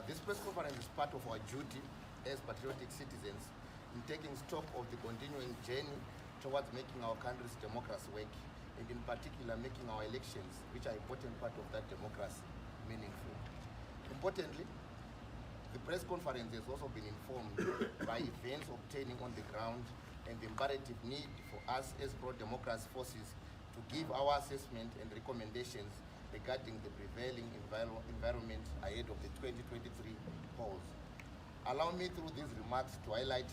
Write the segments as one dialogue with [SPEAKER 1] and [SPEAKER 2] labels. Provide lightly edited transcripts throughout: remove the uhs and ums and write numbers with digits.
[SPEAKER 1] This press conference is part of our duty as patriotic citizens in taking stock of the continuing journey towards making our country's democracy work, and in particular making our elections, which are an important part of that democracy, meaningful. Importantly, the press conference has also been informed by events obtaining on the ground and the imperative need for us as pro-democracy forces to give our assessment and recommendations regarding the prevailing environment ahead of the 2023 polls. Allow me through these remarks to highlight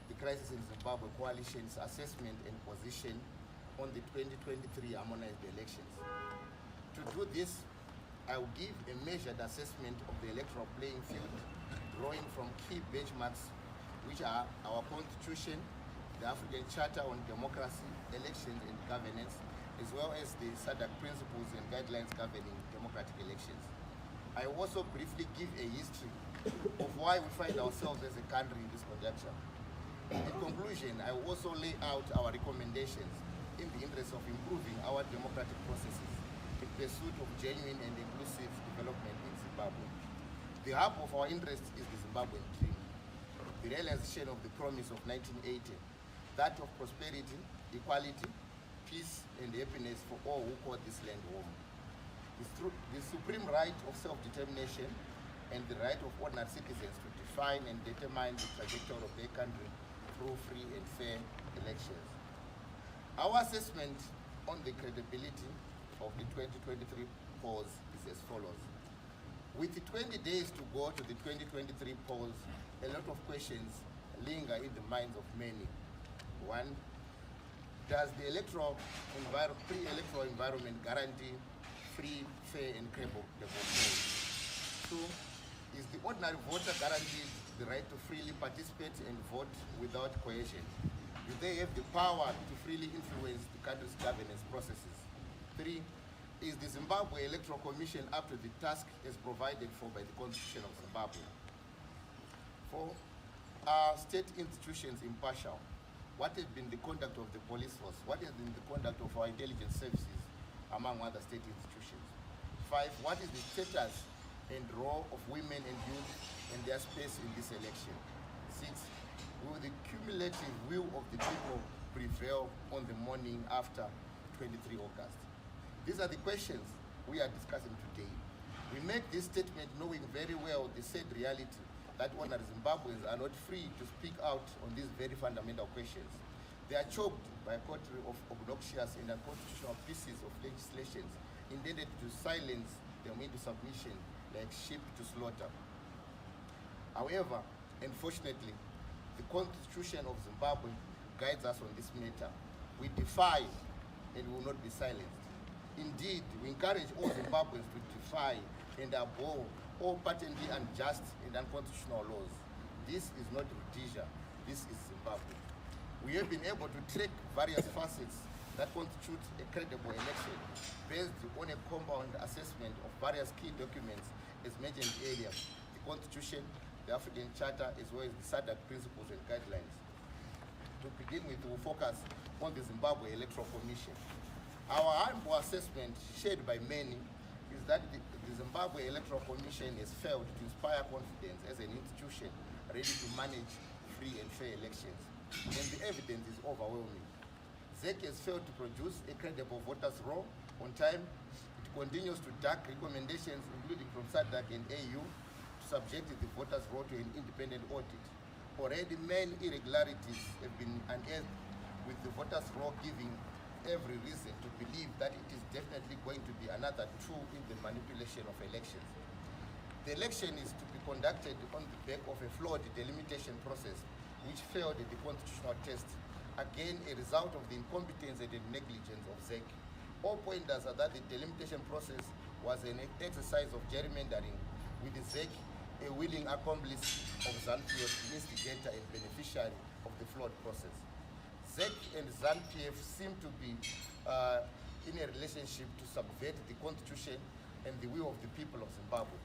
[SPEAKER 1] the Crisis in Zimbabwe Coalition's assessment and position on the 2023 harmonized elections. To do this, I will give a measured assessment of the electoral playing field, drawing from key benchmarks, which are our Constitution, the African Charter on Democracy, Elections and Governance, as well as the SADC principles and guidelines governing democratic elections. I will also briefly give a history of why we find ourselves as a country in this conjuncture. In conclusion, I will also lay out our recommendations in the interest of improving our democratic processes in pursuit of genuine and inclusive development in Zimbabwe. The hub of our interest is the Zimbabwean dream, the realization of the promise of 1980, that of prosperity, equality, peace and happiness for all who call this land home. The supreme right of self-determination and the right of ordinary citizens to define and determine the trajectory of their country through free and fair elections. Our assessment on the credibility of the 2023 polls is as follows. With the 20 days to go to the 2023 polls, a lot of questions linger in the minds of many. One, does the pre-electoral environment guarantee free, fair, and credible polls? Two, is the ordinary voter guaranteed the right to freely participate and vote without coercion? Do they have the power to freely influence the country's governance processes? Three, is the Zimbabwe Electoral Commission up to the task as provided for by the Constitution of Zimbabwe? Four, are state institutions impartial? What has been the conduct of the police force? What has been the conduct of our intelligence services, among other state institutions? Five, what is the status and role of women and youth and their space in this election? Six, will the cumulative will of the people prevail on the morning after 23 August? These are the questions we are discussing today. We make this statement knowing very well the said reality that ordinary Zimbabweans are not free to speak out on these very fundamental questions. They are choked by a coterie of obnoxious and unconstitutional pieces of legislation intended to silence them into submission like sheep to slaughter. However, unfortunately, the Constitution of Zimbabwe guides us on this matter. We defy and will not be silenced. Indeed, we encourage all Zimbabweans to defy and abhor all patently unjust and unconstitutional laws. This is not Rhodesia, this is Zimbabwe. We have been able to track various facets that constitute a credible election based on a compound assessment of various key documents as mentioned earlier, the Constitution, the African Charter, as well as the SADC principles and guidelines. To begin with, we will focus on the Zimbabwe Electoral Commission. Our humble assessment, shared by many, is that the Zimbabwe Electoral Commission has failed to inspire confidence as an institution ready to manage free and fair elections. And the evidence is overwhelming. ZEC has failed to produce a credible voters' roll on time. It continues to duck recommendations, including from SADC and AU, to subject the voters' roll to an independent audit. Already many irregularities have been unearthed, with the voters' roll giving every reason to believe that it is definitely going to be another tool in the manipulation of elections. The election is to be conducted on the back of a flawed delimitation process which failed at the constitutional test, again a result of the incompetence and negligence of ZEC. All pointers are that the delimitation process was an exercise of gerrymandering, with the ZEC a willing accomplice of ZANU-PF, instigator and beneficiary of the flawed process. ZEC and ZANU-PF seem to be in a relationship to subvert the Constitution and the will of the people of Zimbabwe.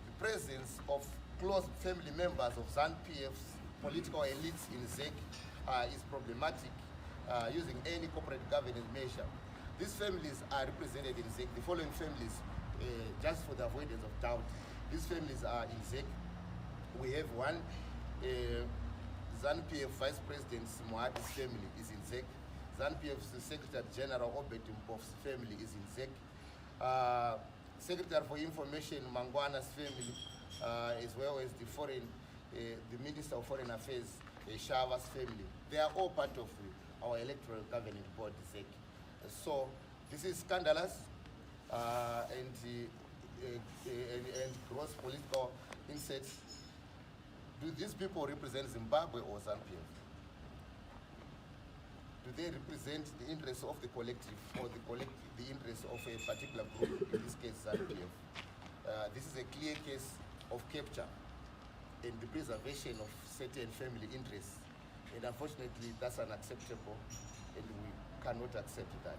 [SPEAKER 1] The presence of close family members of ZANU-PF's political elites in ZEC is problematic using any corporate governance measure. These families are represented in ZEC. The following families, just for the avoidance of doubt: These families are in ZEC. We have one ZANU-PF Vice President Moati's family is in ZEC. ZANU-PF's Secretary General Obert Masaraure family is in ZEC. Secretary for Information Mangwana's family, as well as the Minister of Foreign Affairs, Shava's family. They are all part of our electoral governing board, ZEC. So this is scandalous and gross political insets. Do these people represent Zimbabwe or ZANU-PF? Do they represent the interests of the collective or the interests of a particular group, in this case ZANU-PF? This is a clear case of capture and the preservation of certain family interests. And unfortunately, that's unacceptable, and we cannot accept that.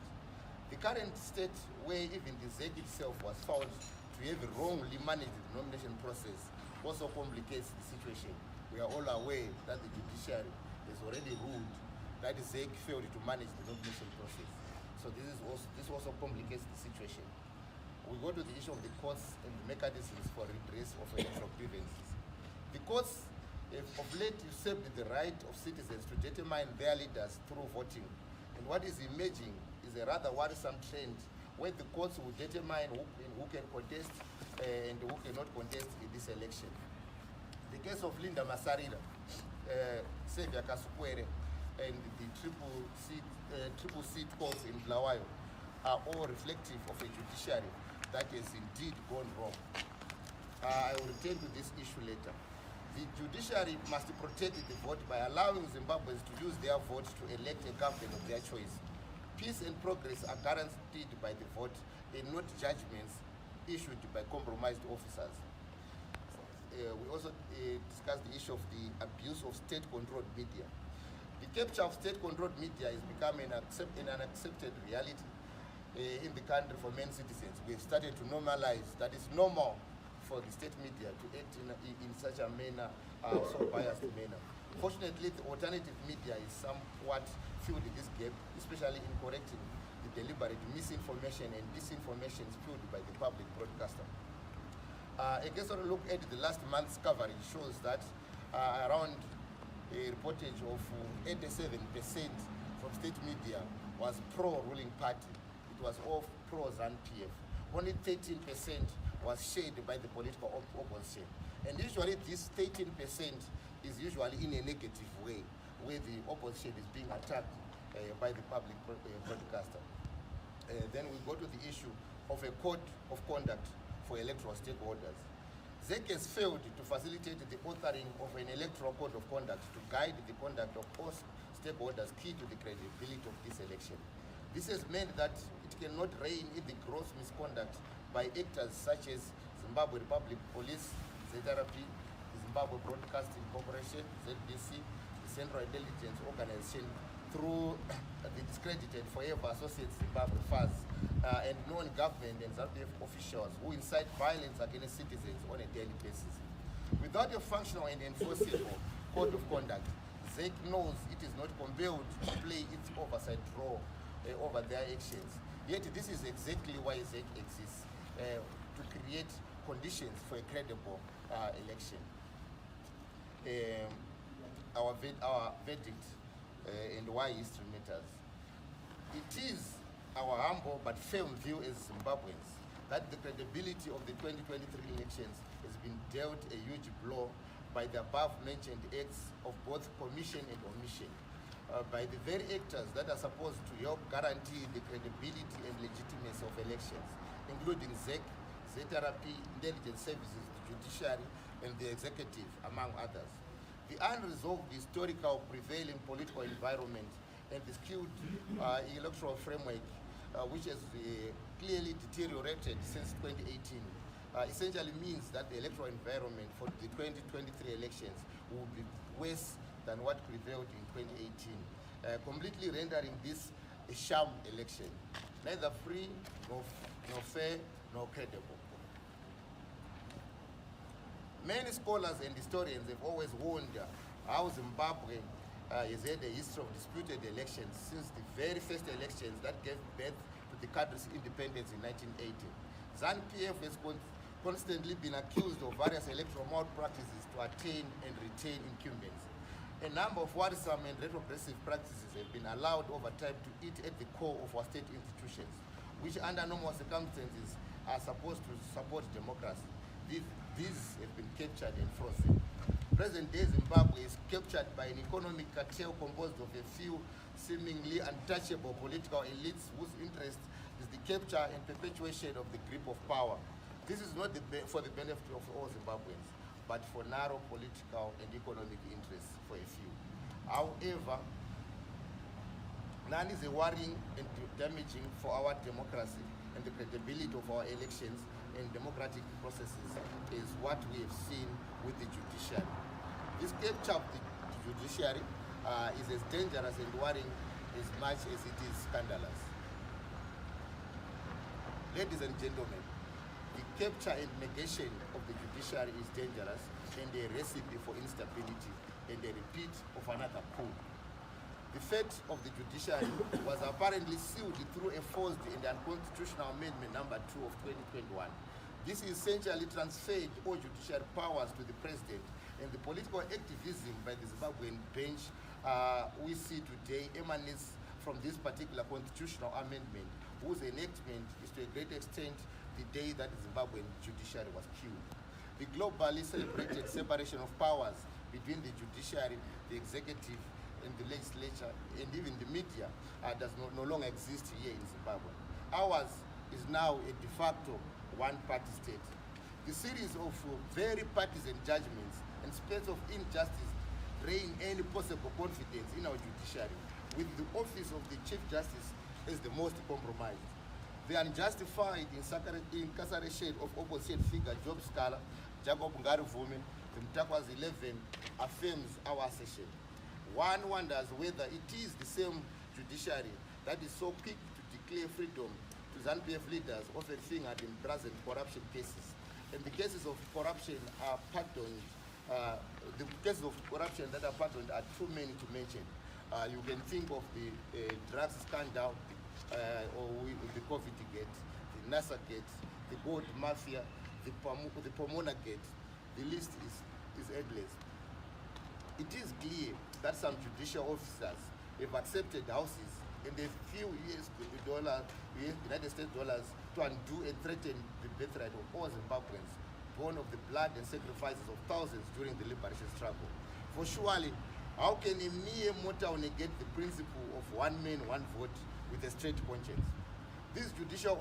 [SPEAKER 1] The current state where even the ZEC itself was found to have wrongly managed the nomination process also complicates the situation. We are all aware that the judiciary has already ruled that the ZEC failed to manage the nomination process. So this also complicates the situation. We go to the issue of the courts and the mechanisms for redress of electoral grievances. The courts have of late usurped the right of citizens to determine their leaders through voting. And what is emerging is a rather worrisome trend where the courts will determine who can contest and who cannot contest in this election. The case of Obert Masaraure, Xavier Kasukwere, and the triple seat courts in Bulawayo are all reflective of a judiciary that has indeed gone wrong. I will return to this issue later. The judiciary must protect the vote by allowing Zimbabweans to use their vote to elect a government of their choice. Peace and progress are guaranteed by the vote and not judgments issued by compromised officers. We also discussed the issue of the abuse of state-controlled media. The capture of state-controlled media is becoming an unaccepted reality in the country for many citizens. We've started to normalize that it's normal for the state media to act in such a manner, so biased manner. Fortunately, the alternative media is somewhat filled this gap, especially in correcting the deliberate misinformation and disinformation spewed by the public broadcaster. A cursory look at the last month's coverage shows that around a reportage of 87% from state media was pro-ruling party. It was all pro-ZANU-PF. Only 13% was shared by the political opposition. And usually this 13% is usually in a negative way, where the opposition is being attacked by the public broadcaster. Then we go to the issue of a code of conduct for electoral stakeholders. ZEC has failed to facilitate the authoring of an electoral code of conduct to guide the conduct of all stakeholders key to the credibility of this election. This has meant that it cannot rein in the gross misconduct by actors such as Zimbabwe Republic Police, ZRP, the Zimbabwe Broadcasting Corporation, ZBC, the Central Intelligence Organization, through the discredited Forever Associates Zimbabwe FAZ, and non-government and ZANU-PF officials who incite violence against citizens on a daily basis. Without a functional and enforceable code of conduct, ZEC knows it is not compelled to play its oversight role over their actions. Yet this is exactly why ZEC exists, to create conditions for a credible election. Our verdict and why history matters. It is our humble but firm view as Zimbabweans that the credibility of the 2023 elections has been dealt a huge blow by the above-mentioned acts of both commission and omission, by the very actors that are supposed to help guarantee the credibility and legitimacy of elections, including ZEC, ZRP, intelligence services, the judiciary, and the executive, among others. The unresolved historical prevailing political environment and the skewed electoral framework, which has clearly deteriorated since 2018, essentially means that the electoral environment for the 2023 elections will be worse than what prevailed in 2018, completely rendering this a sham election, neither free, nor fair, nor credible. Many scholars and historians have always warned how Zimbabwe has had a history of disputed elections since the very first elections that gave birth to the country's independence in 1980. ZANU-PF has constantly been accused of various electoral malpractices to attain and retain incumbents. A number of worrisome and retrogressive practices have been allowed over time to eat at the core of our state institutions, which under normal circumstances are supposed to support democracy. These have been captured and frozen. Present-day Zimbabwe is captured by an economic cartel composed of a few seemingly untouchable political elites whose interest is the capture and perpetuation of the grip of power. This is not for the benefit of all Zimbabweans, but for narrow political and economic interests for a few. However, none is a worrying and damaging for our democracy and the credibility of our elections and democratic processes is what we have seen with the judiciary. This capture of the judiciary is as dangerous and worrying as much as it is scandalous. Ladies and gentlemen, the capture and negation of the judiciary is dangerous and a recipe for instability and a repeat of another coup. The fate of the judiciary was apparently sealed through a forced and unconstitutional amendment number 2 of 2021. This essentially transferred all judicial powers to the president, and the political activism by the Zimbabwean bench we see today emanates from this particular constitutional amendment, whose enactment is to a great extent the day that the Zimbabwean judiciary was killed. The globally celebrated separation of powers between the judiciary, the executive, and the legislature, and even the media does no longer exist here in Zimbabwe. Ours is now a de facto one-party state. The series of very partisan judgments and spate of injustice drain any possible confidence in our judiciary, with the office of the Chief Justice as the most compromised. The unjustified incarceration of opposition figure Job Scala, Jacob Ngarivume, the Mtakwas 11 affirms our assertion. One wonders whether it is the same judiciary that is so quick to declare freedom to ZANU-PF leaders often fingered in present corruption cases. And the cases of corruption are pardoned. The cases of corruption that are pardoned are too many to mention. You can think of the drugs scandal, or the COVID gate, the NASA gate, the gold mafia, the Pomona gate. The list is endless. It is clear that some judicial officers have accepted houses and a few United States dollars to undo and threaten the birthright of all Zimbabweans, born of the blood and sacrifices of thousands during the liberation struggle. For surely, how can a mere mortal negate the principle of one man, one vote with a straight conscience? These judicial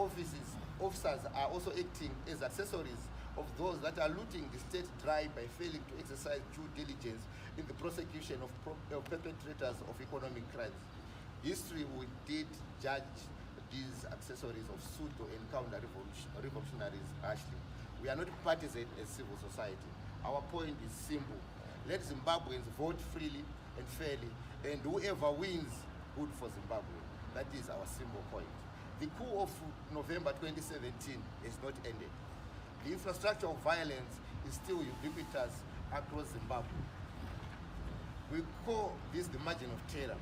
[SPEAKER 1] officers are also acting as accessories of those that are looting the state dry by failing to exercise due diligence in the prosecution of perpetrators of economic crimes. History would did judge these accessories of pseudo and counter-revolutionaries harshly. We are not partisan as civil society. Our point is simple. Let Zimbabweans vote freely and fairly, and whoever wins, good for Zimbabwe. That is our simple point. The coup of November 2017 is not ended. The infrastructure of violence is still ubiquitous across Zimbabwe. We call this the margin of terror.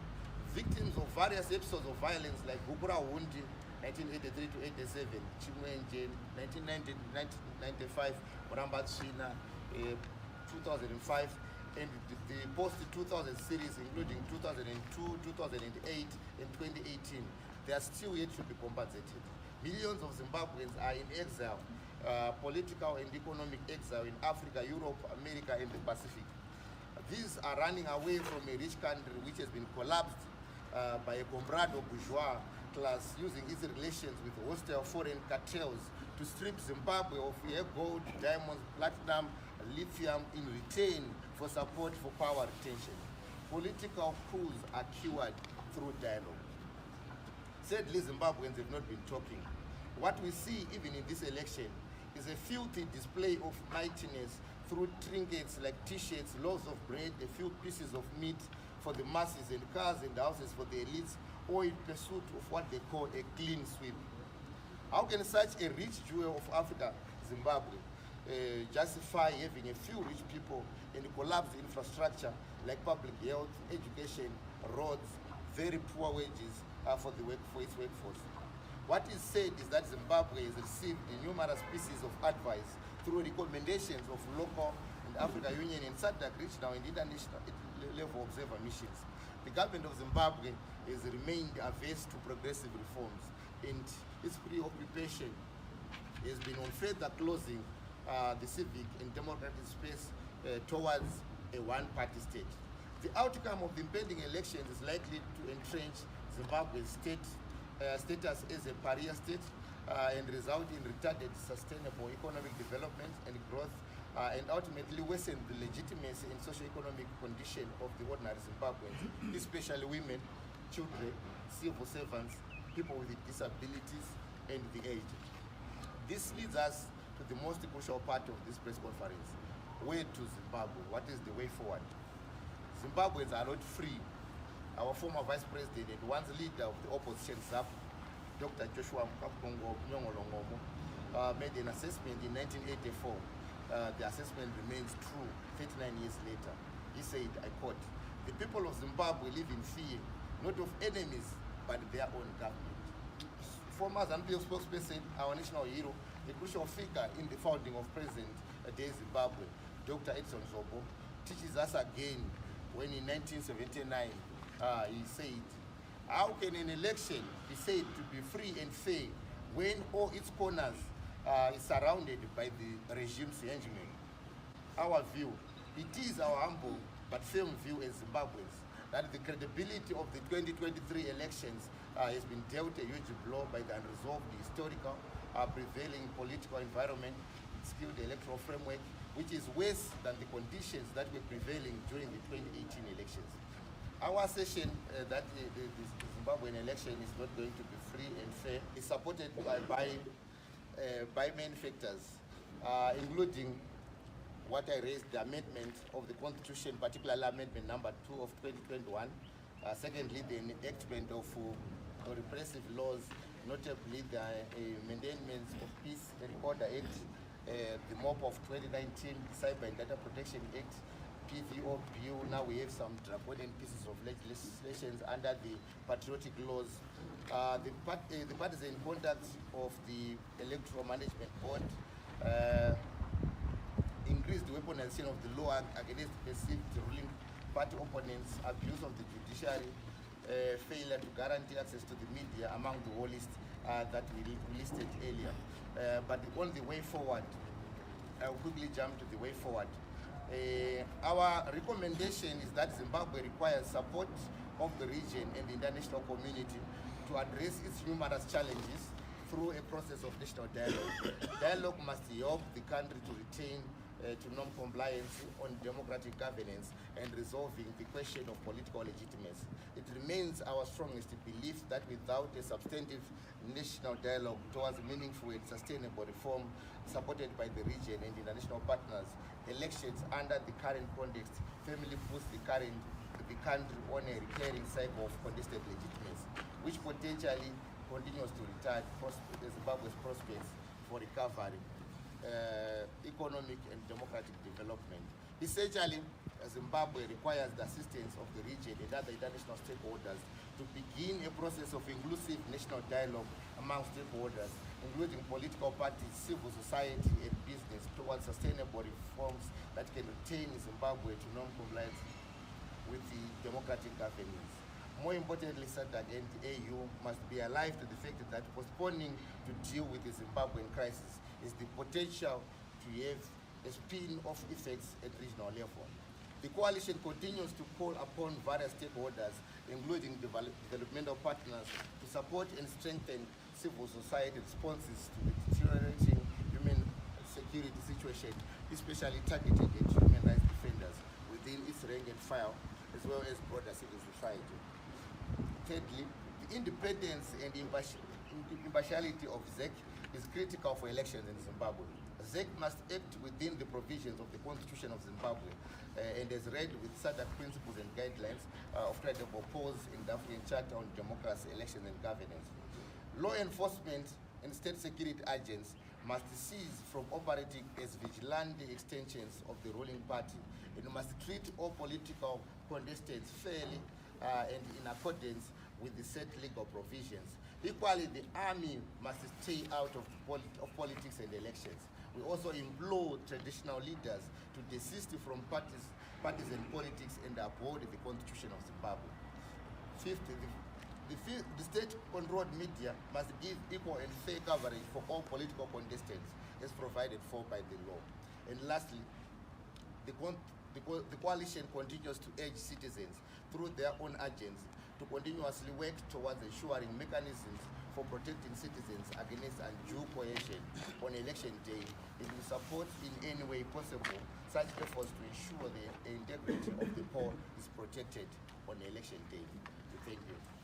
[SPEAKER 1] Victims of various episodes of violence like Gukura Hundi, 1983 to 87, Chimwenje, 1995, Muramba China, 2005, and the post-2000 series, including 2002, 2008, and 2018, they are still yet to be compensated. Millions of Zimbabweans are in exile, political and economic exile in Africa, Europe, America, and the Pacific. These are running away from a rich country which has been collapsed by a comprado bourgeois class using its relations with hostile foreign cartels to strip Zimbabwe of air gold, diamonds, platinum, lithium in return for support for power retention. Political coups are cured through dialogue. Sadly, Zimbabweans have not been talking. What we see even in this election is a filthy display of mightiness through trinkets like t-shirts, loaves of bread, a few pieces of meat for the masses, and cars and houses for the elites, or in pursuit of what they call a clean sweep. How can such a rich jewel of Africa, Zimbabwe, justify having a few rich people and collapsed infrastructure like public health, education, roads, very poor wages for its workforce? What is said is that Zimbabwe has received numerous pieces of advice through recommendations of local and African Union and SADC regional and international level observer missions. The government of Zimbabwe has remained averse to progressive reforms, and its preoccupation has been on further closing the civic and democratic space towards a one-party state. The outcome of the impending elections is likely to entrench Zimbabwe's status as a pariah state and result in retarded sustainable economic development and growth, and ultimately worsen the legitimacy and socio-economic condition of the ordinary Zimbabweans, especially women, children, civil servants, people with disabilities, and the aged. This leads us to the most crucial part of this press conference. Where to Zimbabwe? What is the way forward? Zimbabweans are not free. Our former vice president and once leader of the opposition, ZAP, Dr. Joshua Nyongolongomo, made an assessment in 1984. The assessment remains true 39 years later. He said, I quote, "The people of Zimbabwe live in fear, not of enemies, but their own government." Former Zambian spokesperson, our national hero, a crucial figure in the founding of present-day Zimbabwe, Dr. Edson Zobo, teaches us again when in 1979 he said, "How can an election be said to be free and fair when all its corners is surrounded by the regime's henchmen?" Our view, it is our humble but firm view as Zimbabweans, that the credibility of the 2023 elections has been dealt a huge blow by the unresolved historical prevailing political environment, skewed electoral framework, which is worse than the conditions that were prevailing during the 2018 elections. Our assertion that the Zimbabwean election is not going to be free and fair is supported by many factors, including what I raised, the amendment of the Constitution, particularly Amendment number 2 of 2021. Secondly, the enactment of repressive laws, notably the Amendments of Peace and Order Act, the MOP of 2019, Cyber and Data Protection Act, PVO Bill. Now we have some draconian pieces of legislation under the patriotic laws. The partisan conduct of the Electoral Management Board, increased weaponization of the law against perceived ruling party opponents, abuse of the judiciary, failure to guarantee access to the media, among the whole list that we listed earlier. But on the way forward, I'll quickly jump to the way forward. Our recommendation is that Zimbabwe requires support of the region and the international community to address its numerous challenges through a process of national dialogue. Dialogue must help the country to retain to non-compliance on democratic governance and resolving the question of political legitimacy. It remains our strongest belief that without a substantive national dialogue towards meaningful and sustainable reform supported by the region and international partners, elections under the current context firmly puts the country on a recurring cycle of contested legitimacy, which potentially continues to retard Zimbabwe's prospects for recovery, economic and democratic development. Essentially, Zimbabwe requires the assistance of the region and other international stakeholders to begin a process of inclusive national dialogue among stakeholders, including political parties, civil society, and business, towards sustainable reforms that can retain Zimbabwe to non-compliance with the democratic governance. More importantly, SADC and AU must be alive to the fact that postponing to deal with the Zimbabwean crisis is the potential to have a spin-off effects at regional level. The coalition continues to call upon various stakeholders, including developmental partners, to support and strengthen civil society responses to the deteriorating human security situation, especially targeted at human rights defenders within its rank and file, as well as broader civil society. Thirdly, the independence and impartiality of ZEC is critical for elections in Zimbabwe. ZEC must act within the provisions of the Constitution of Zimbabwe and as read with SADC principles and guidelines of credible polls in the African Charter on Democracy, Elections and Governance. Law enforcement and state security agents must cease from operating as vigilante extensions of the ruling party and must treat all political contestants fairly and in accordance with the set legal provisions. Equally, the army must stay out of politics and elections. We also implore traditional leaders to desist from partisan politics and uphold the Constitution of Zimbabwe. Fifth, the state-controlled media must give equal and fair coverage for all political contestants as provided for by the law. And lastly, the coalition continues to urge citizens through their own agents to continuously work towards ensuring mechanisms for protecting citizens against undue coercion on election day, and will support in any way possible such efforts to ensure the integrity of the poll is protected on election day. Thank you.